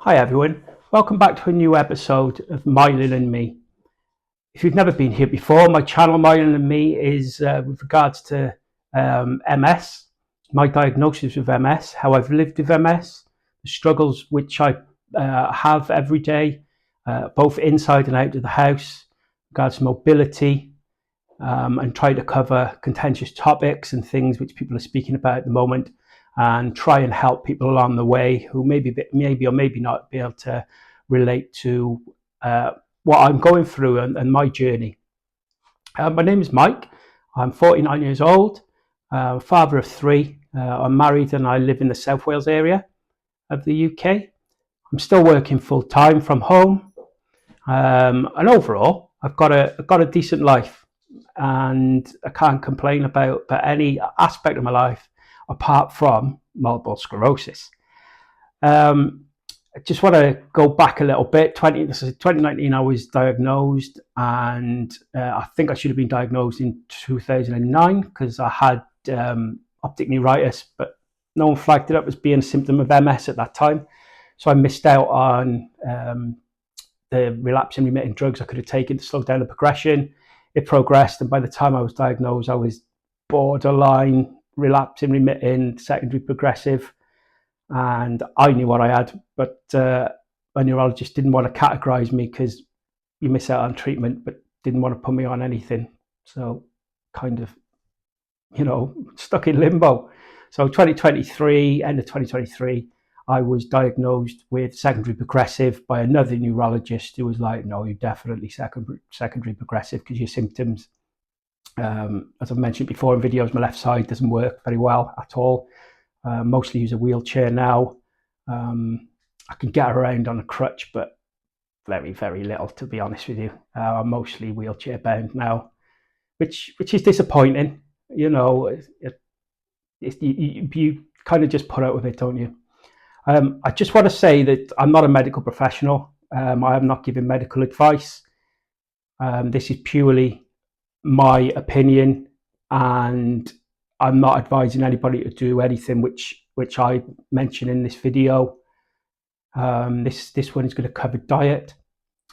Hi everyone, welcome back to a new episode of Myelin and Me. If you've never been here before, my channel Myelin and Me is with regards to MS, my diagnosis with MS, how I've lived with MS, the struggles which I have every day, both inside and out of the house, regards to mobility, and try to cover contentious topics and things which people are speaking about at the moment, and try and help people along the way who maybe or maybe not be able to relate to what I'm going through and my journey. My name is Mike. I'm 49 years old, father of three. I'm married and I live in the South Wales area of the UK. I'm still working full time from home, and overall, I've got a decent life, and I can't complain about any aspect of my life apart from multiple sclerosis. I just want to go back a little bit. 2019, I was diagnosed, and I think I should have been diagnosed in 2009 because I had optic neuritis, but no one flagged it up as being a symptom of MS at that time. So I missed out on the relapsing remitting drugs I could have taken to slow down the progression. It progressed, and by the time I was diagnosed, I was borderline relapsing remitting, secondary progressive, and I knew what I had, but my neurologist didn't want to categorize me because you miss out on treatment, but didn't want to put me on anything. So kind of, stuck in limbo. So 2023, end of 2023, I was diagnosed with secondary progressive by another neurologist who was like, no, you're definitely secondary progressive because your symptoms, as I've mentioned before in videos, my left side doesn't work very well at all. Mostly use a wheelchair now. I can get around on a crutch, but very, very little, to be honest with you. I'm mostly wheelchair bound now, which is disappointing. You kind of just put out with it, don't you? I just want to say that I'm not a medical professional. I am not giving medical advice. This is purely my opinion, and I'm not advising anybody to do anything which I mention in this video. This one is going to cover diet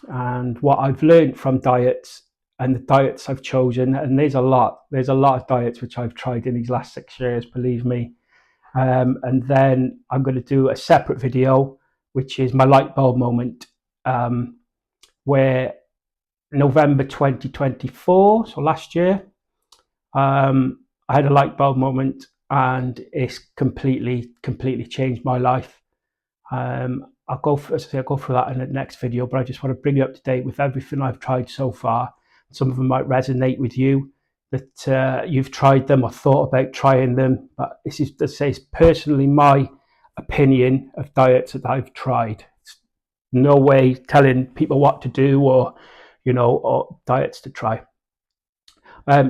and what I've learned from diets and the diets I've chosen. And there's a lot of diets which I've tried in these last 6 years, believe me. And then I'm going to do a separate video, which is my light bulb moment, where November 2024, so last year, I had a light bulb moment, and it's completely changed my life. I'll go through that in the next video, but I just want to bring you up to date with everything I've tried so far. Some of them might resonate with you, that you've tried them or thought about trying them, but this is, to say, personally my opinion of diets that I've tried. It's no way telling people what to do or diets to try.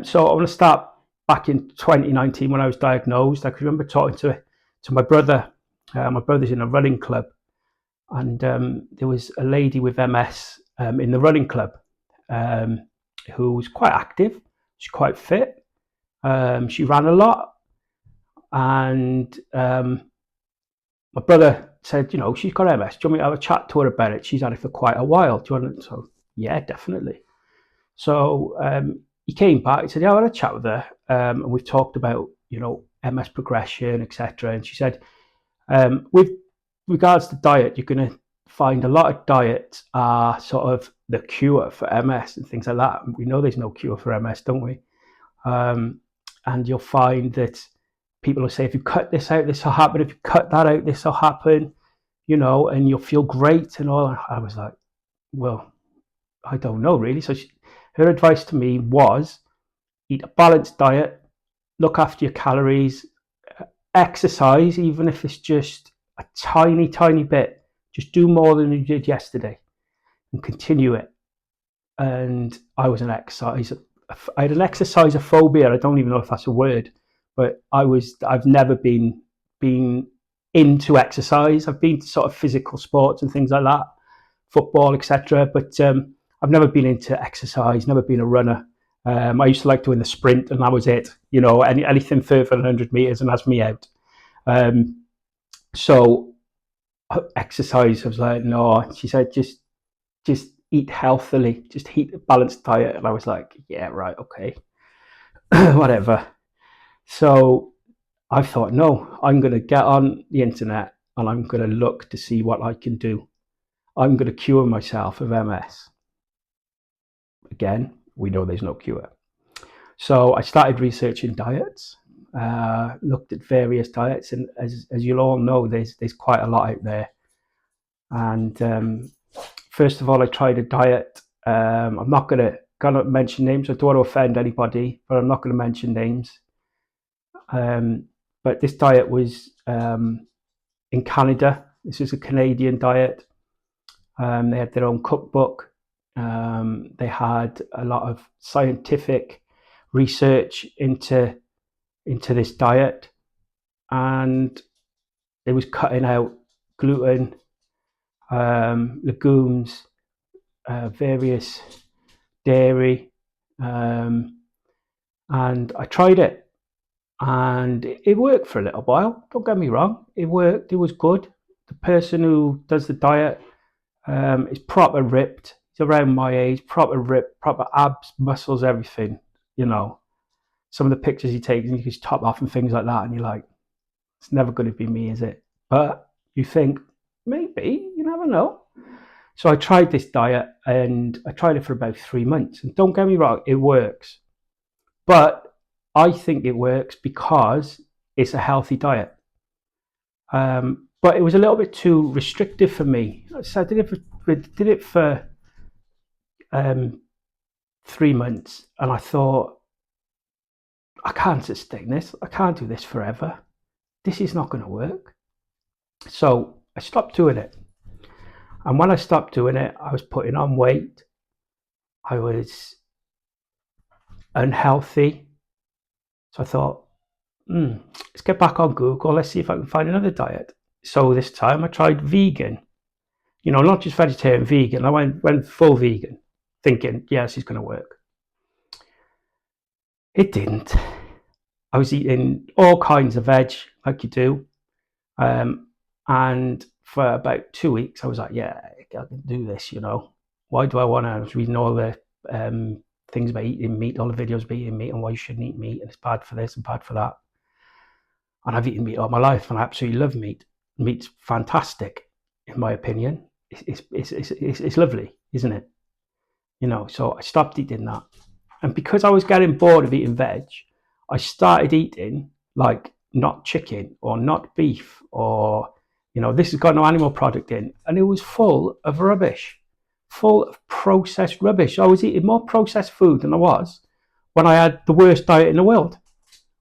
So I want to start back in 2019 when I was diagnosed. I can remember talking to my brother. My brother's in a running club, and there was a lady with MS in the running club who was quite active. She's quite fit. She ran a lot, and my brother said, she's got MS. Do you want me to have a chat to her about it? She's had it for quite a while. Do you want to? So yeah, definitely. So he came back. He said, yeah, I had a chat with her, and we've talked about MS progression, etc. And she said, with regards to diet, you're going to find a lot of diets are sort of the cure for MS and things like that. We know there's no cure for MS, don't we? And you'll find that people will say, if you cut this out, this will happen. If you cut that out, this will happen, and you'll feel great and all. I was like, well, I don't know really. So her advice to me was, eat a balanced diet, look after your calories, exercise, even if it's just a tiny bit. Just do more than you did yesterday and continue it. And I had an exercisophobia. I don't even know if that's a word, but I've never been into exercise. I've been to sort of physical sports and things like that, football, etc. But I've never been into exercise, never been a runner. I used to like to win the sprint, and that was it. Anything further than 100 meters and that's me out. So exercise. I was like, no. She said, just eat healthily, just eat a balanced diet. And I was like, yeah, right, okay, whatever. So I thought, no, I'm going to get on the internet and I'm going to look to see what I can do. I'm going to cure myself of MS. Again, we know there's no cure. So I started researching diets, looked at various diets, and as you'll all know, there's quite a lot out there. And first of all, I tried a diet. I'm not gonna mention names. I don't want to offend anybody, but I'm not going to mention names. But this diet was in Canada. This is a Canadian diet. They had their own cookbook. They had a lot of scientific research into this diet, and it was cutting out gluten, legumes, various dairy, and I tried it, and it worked for a little while. Don't get me wrong, it worked. It was good. The person who does the diet is proper ripped. He's around my age, proper ripped, proper abs, muscles, everything. You know, some of the pictures he takes, and his top off and things like that, and you're like, it's never going to be me, is it? But you think, maybe, you never know. So I tried this diet, and I tried it for about 3 months. And don't get me wrong, it works. But I think it works because it's a healthy diet. But it was a little bit too restrictive for me. So I did it for 3 months, and I thought, I can't sustain this. I can't do this forever. This is not going to work. So I stopped doing it. And when I stopped doing it, I was putting on weight. I was unhealthy. So I thought, let's get back on Google. Let's see if I can find another diet. So this time I tried vegan. You know, not just vegetarian, vegan. I went full vegan, thinking, yes, it's going to work. It didn't. I was eating all kinds of veg, like you do. And for about 2 weeks, I was like, yeah, I can do this, you know. Why do I want to? I was reading all the things about eating meat, all the videos about eating meat and why you shouldn't eat meat, and it's bad for this and bad for that. And I've eaten meat all my life, and I absolutely love meat. Meat's fantastic, in my opinion. It's lovely, isn't it? You know, so I stopped eating that. And because I was getting bored of eating veg, I started eating like not chicken or not beef, or, you know, this has got no animal product in. And it was full of rubbish, full of processed rubbish. I was eating more processed food than I was when I had the worst diet in the world.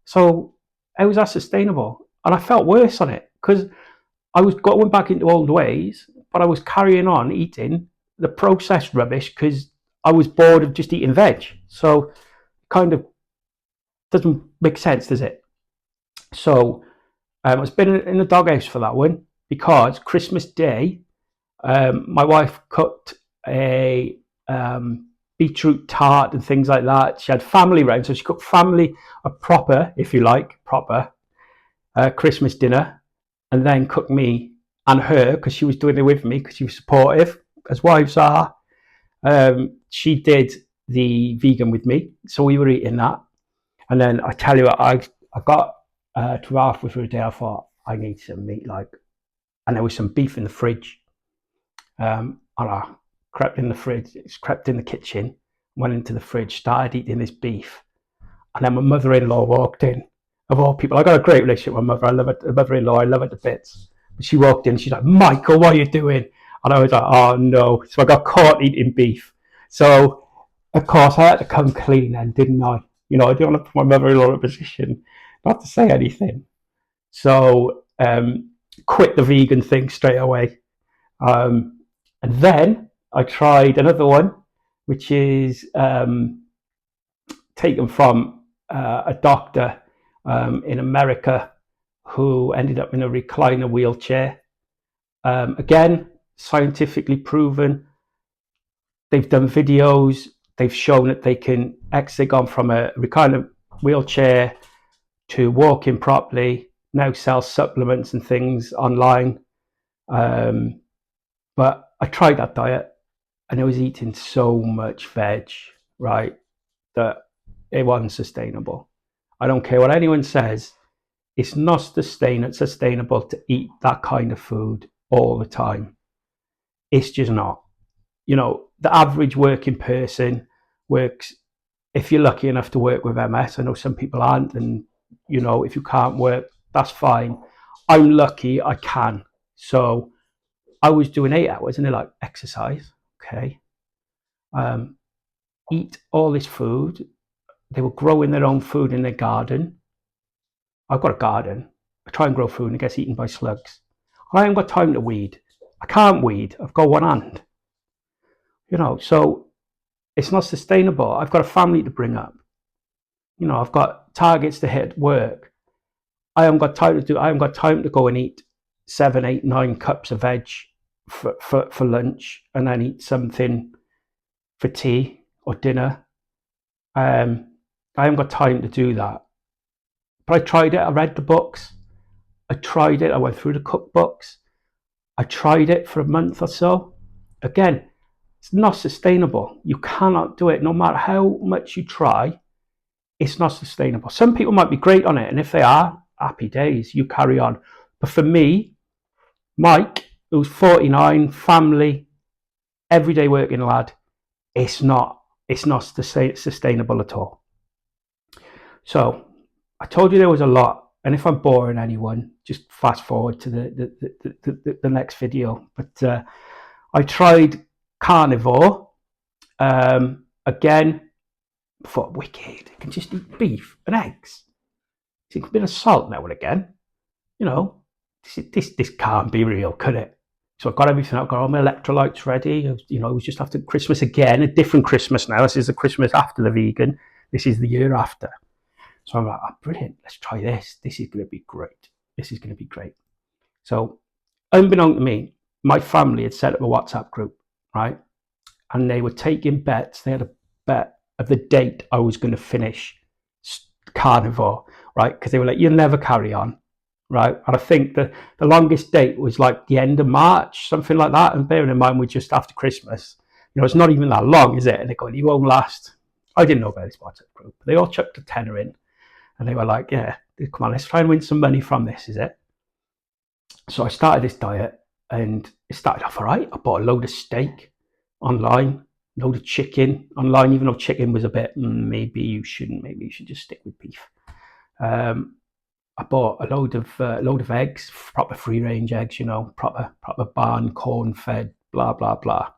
So how was that sustainable? And I felt worse on it because I was going back into old ways, but I was carrying on eating the processed rubbish because I was bored of just eating veg. So kind of doesn't make sense, does it? So I was been in the doghouse for that one because Christmas Day, my wife cooked a beetroot tart and things like that. She had family round, so she cooked family a proper, if you like, proper Christmas dinner, and then cooked me and her, because she was doing it with me, because she was supportive, as wives are. She did the vegan with me, so we were eating that. And then I tell you what, I got to halfway through the day, I thought, I need some meat, like, and there was some beef in the fridge. And I crept in the kitchen, went into the fridge, started eating this beef. And then my mother-in-law walked in, of all people. I got a great relationship with my mother. I love it. Mother-in-law, I love her to bits. But she walked in, she's like, Michael, what are you doing? And I was like, oh no. So I got caught eating beef. So, of course, I had to come clean then, didn't I? You know, I didn't want to put my mother-in-law in a position not to say anything. So, quit the vegan thing straight away. And then I tried another one, which is taken from a doctor in America who ended up in a recliner wheelchair. Again, scientifically proven. They've done videos. They've shown that they've gone from a recliner wheelchair to walking properly, now sell supplements and things online. But I tried that diet and I was eating so much veg, right, that it wasn't sustainable. I don't care what anyone says, it's not sustainable to eat that kind of food all the time. It's just not. The average working person works, if you're lucky enough to work with MS. I know some people aren't, and if you can't work, that's fine. I'm lucky I can. So I was doing 8 hours and they're like, exercise, okay. Eat all this food. They were growing their own food in their garden. I've got a garden. I try and grow food and it gets eaten by slugs. I haven't got time to weed. I can't weed. I've got one hand. So it's not sustainable. I've got a family to bring up. I've got targets to hit at work. I haven't got time to go and eat 7, 8, 9 cups of veg for lunch and then eat something for tea or dinner. I haven't got time to do that. But I tried it. I read the books. I tried it. I went through the cookbooks. I tried it for a month or so. Again, it's not sustainable. You cannot do it. No matter how much you try, it's not sustainable. Some people might be great on it, and if they are, happy days, you carry on. But for me, Mike, who's 49, family, everyday working lad, it's not sustainable at all. So I told you there was a lot, and if I'm boring anyone, just fast forward to the next video. But I tried carnivore. Again, thought, wicked. I can just eat beef and eggs. It's a bit of salt now and again. This can't be real, could it? So I've got everything. I've got all my electrolytes ready. It was just after Christmas again, a different Christmas now. This is the Christmas after the vegan. This is the year after. So I'm like, oh, brilliant. Let's try this. This is going to be great. This is going to be great. So unbeknown to me, my family had set up a WhatsApp group, right? And they were taking bets. They had a bet of the date I was going to finish carnivore, right? Because they were like, you'll never carry on, right? And I think the longest date was like the end of March, something like that. And bearing in mind, we're just after Christmas. It's not even that long, is it? And they're going, you won't last. I didn't know about this WhatsApp group. They all chucked a tenner in. And they were like, yeah, come on, let's try and win some money from this, is it? So I started this diet and it started off all right. I bought a load of steak online, load of chicken online, even though chicken was a bit, maybe you should just stick with beef. I bought a load of eggs, proper free range eggs, proper barn, corn fed, blah, blah, blah.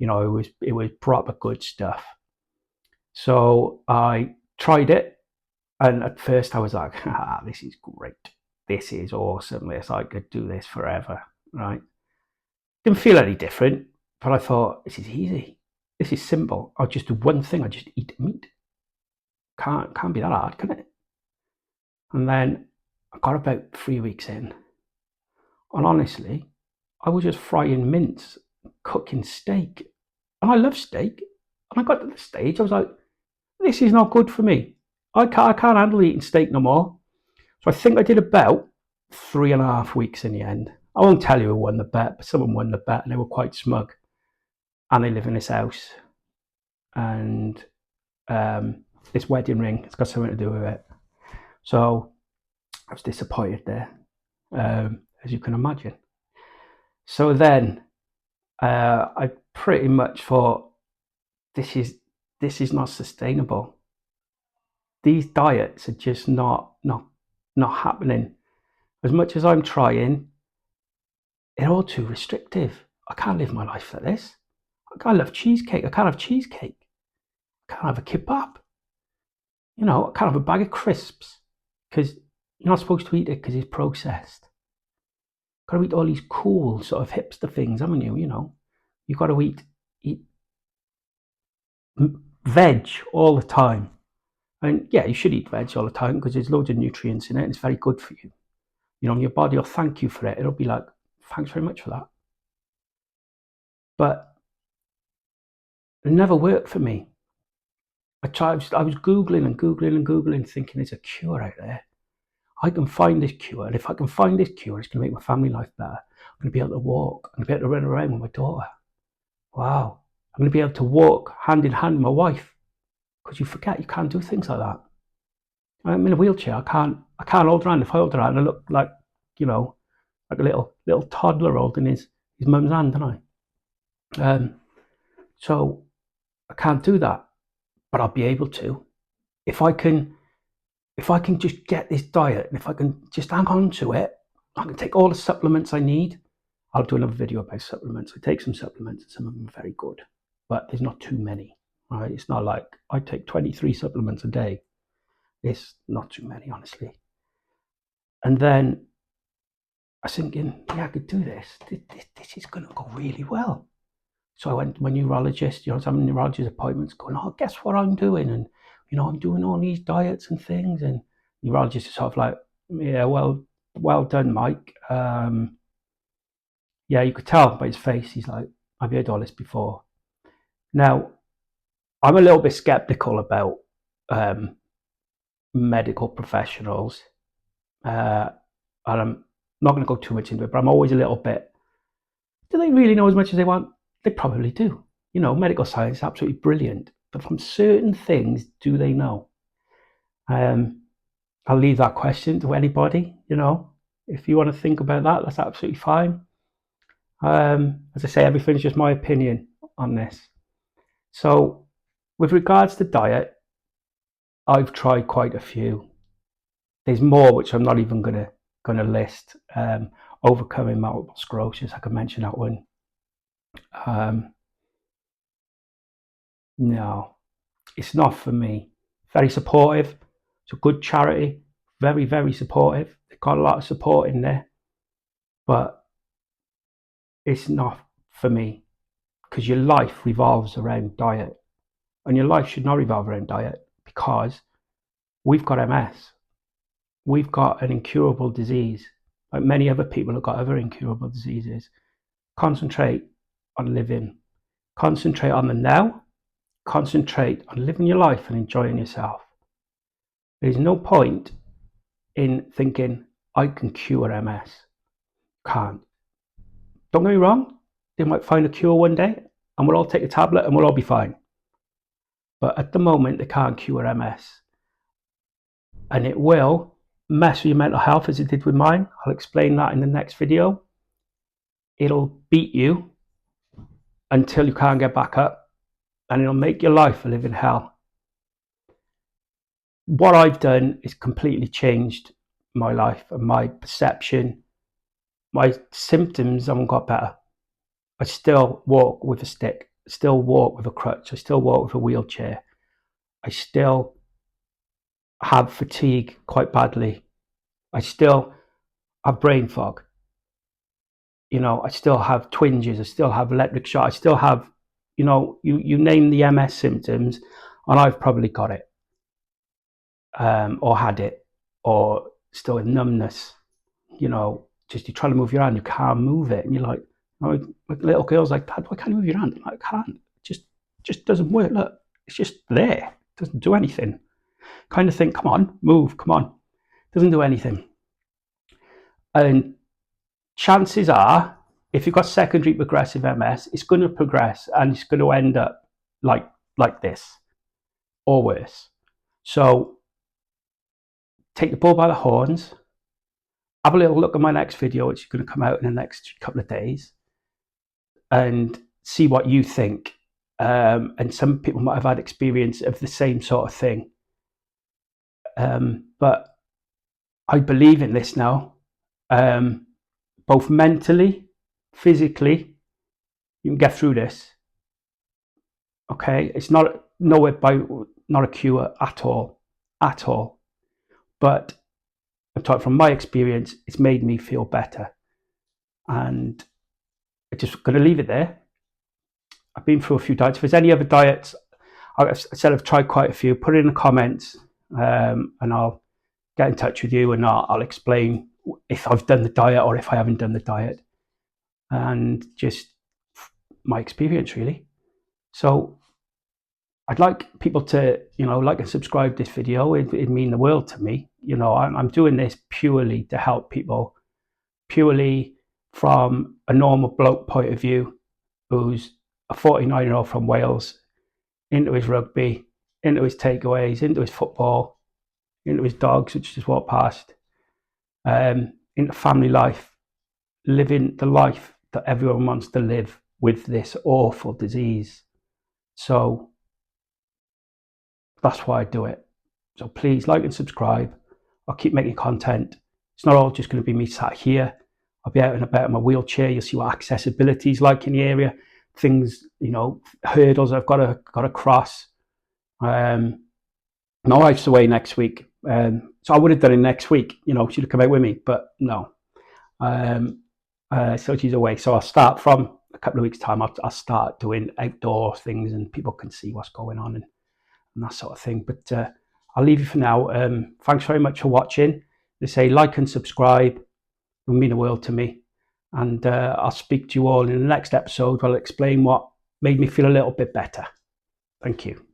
It was proper good stuff. So I tried it. And at first I was like, this is great. This is awesome. I could do this forever, right? Didn't feel any different, but I thought, this is easy. This is simple. I'll just do one thing. I'll just eat meat. Can't be that hard, can it? And then I got about 3 weeks in. And honestly, I was just frying mince, cooking steak. And I love steak. And I got to the stage, I was like, this is not good for me. I can't handle eating steak no more. So I think I did about 3.5 weeks in the end. I won't tell you who won the bet, but someone won the bet and they were quite smug. And they live in this house. And this wedding ring, it's got something to do with it. So I was disappointed there, as you can imagine. So then I pretty much thought, this is not sustainable. These diets are just not happening. As much as I'm trying, they're all too restrictive. I can't live my life like this. I love cheesecake. I can't have cheesecake. I can't have a kebab. I can't have a bag of crisps because you're not supposed to eat it because it's processed. Got to eat all these cool sort of hipster things, haven't you? You've got to eat veg all the time. And yeah, you should eat veg all the time because there's loads of nutrients in it and it's very good for you. And your body will thank you for it. It'll be like, thanks very much for that. But it never worked for me. I was Googling and Googling and Googling, thinking there's a cure out there. I can find this cure. And if I can find this cure, it's going to make my family life better. going to be able to walk. I'm going to be able to run around with my daughter. Wow. I'm going to be able to walk hand in hand with my wife. Because you forget you can't do things like that. I'm in a wheelchair. I can't hold her hand. If I hold her hand, I look like, like a little toddler holding his mum's hand, don't I? So I can't do that, but I'll be able to if I can just get this diet, and if I can just hang on to it. I can take all the supplements I need. I'll do another video about supplements. I take some supplements, and some of them are very good, but there's not too many. Right? It's not like I take 23 supplements a day. It's not too many, honestly. And then I was thinking, yeah, I could do this. This is going to go really well. So I went to my neurologist, I was having neurologist appointments going, oh, guess what I'm doing? And, I'm doing all these diets and things. And the neurologist is sort of like, yeah, well done, Mike. Yeah, you could tell by his face. He's like, I've heard all this before. Now, I'm a little bit skeptical about medical professionals. And I'm not going to go too much into it, but I'm always a little bit, do they really know as much as they want? They probably do. Medical science is absolutely brilliant, but from certain things, do they know? I'll leave that question to anybody. If you want to think about that, that's absolutely fine. As I say, everything's just my opinion on this. So with regards to diet, I've tried quite a few. There's more which I'm not even gonna list. Overcoming multiple sclerosis, I could mention that one. No, it's not for me. Very supportive. It's a good charity. Very, very supportive. They've got a lot of support in there, but it's not for me, because your life revolves around diet, and your life should not revolve around diet, because we've got MS. We've got an incurable disease, like many other people have got other incurable diseases. Concentrate on living. Concentrate on the now. Concentrate on living your life and enjoying yourself. There's no point in thinking, I can cure MS. Can't. Don't get me wrong, they might find a cure one day and we'll all take a tablet and we'll all be fine. But at the moment, they can't cure MS. And it will mess with your mental health as it did with mine. I'll explain that in the next video. It'll beat you until you can't get back up, and it'll make your life a living hell. What I've done is completely changed my life and my perception. My symptoms haven't got better. I still walk with a stick, still walk with a crutch, I still walk with a wheelchair. I still have fatigue quite badly. I still have brain fog. I still have twinges, I still have electric shock, I still have, you name the MS symptoms, and I've probably got it, or had it, or still in numbness. Just you try to move your hand, you can't move it, and you're like little girls like, Dad, why can't you move your hand? I'm like, I can't. It just doesn't work. Look, it's just there. It doesn't do anything. Kind of think, come on, move, come on. It doesn't do anything. And chances are, if you've got secondary progressive MS, it's going to progress and it's going to end up like this or worse. So take the bull by the horns. Have a little look at my next video, which is going to come out in the next couple of days, and see what you think. And some people might have had experience of the same sort of thing. But I believe in this now. Both mentally, physically, you can get through this. Okay, it's not a cure at all. But I'm talking from my experience, it's made me feel better, and I'm just going to leave it there. I've been through a few diets. If there's any other diets, I said I've tried quite a few. Put it in the comments, and I'll get in touch with you, and I'll explain if I've done the diet or if I haven't done the diet, and just my experience really. So I'd like people to, like and subscribe to this video. It'd mean the world to me. I'm doing this purely to help people, purely from a normal bloke point of view, who's a 49-year-old from Wales, into his rugby, into his takeaways, into his football, into his dogs, which just walked past, into family life, living the life that everyone wants to live with this awful disease. So that's why I do it. So please like and subscribe. I'll keep making content. It's not all just going to be me sat here. I'll be out and about in my wheelchair. You'll see what accessibility is like in the area. Things, hurdles I've got to cross. My wife's away next week. So I would have done it next week. She'd have come out with me, but no. So she's away. So I'll start from a couple of weeks' time. I'll start doing outdoor things, and people can see what's going on and that sort of thing. But I'll leave you for now. Thanks very much for watching. They say like and subscribe. It will mean the world to me. And I'll speak to you all in the next episode where I'll explain what made me feel a little bit better. Thank you.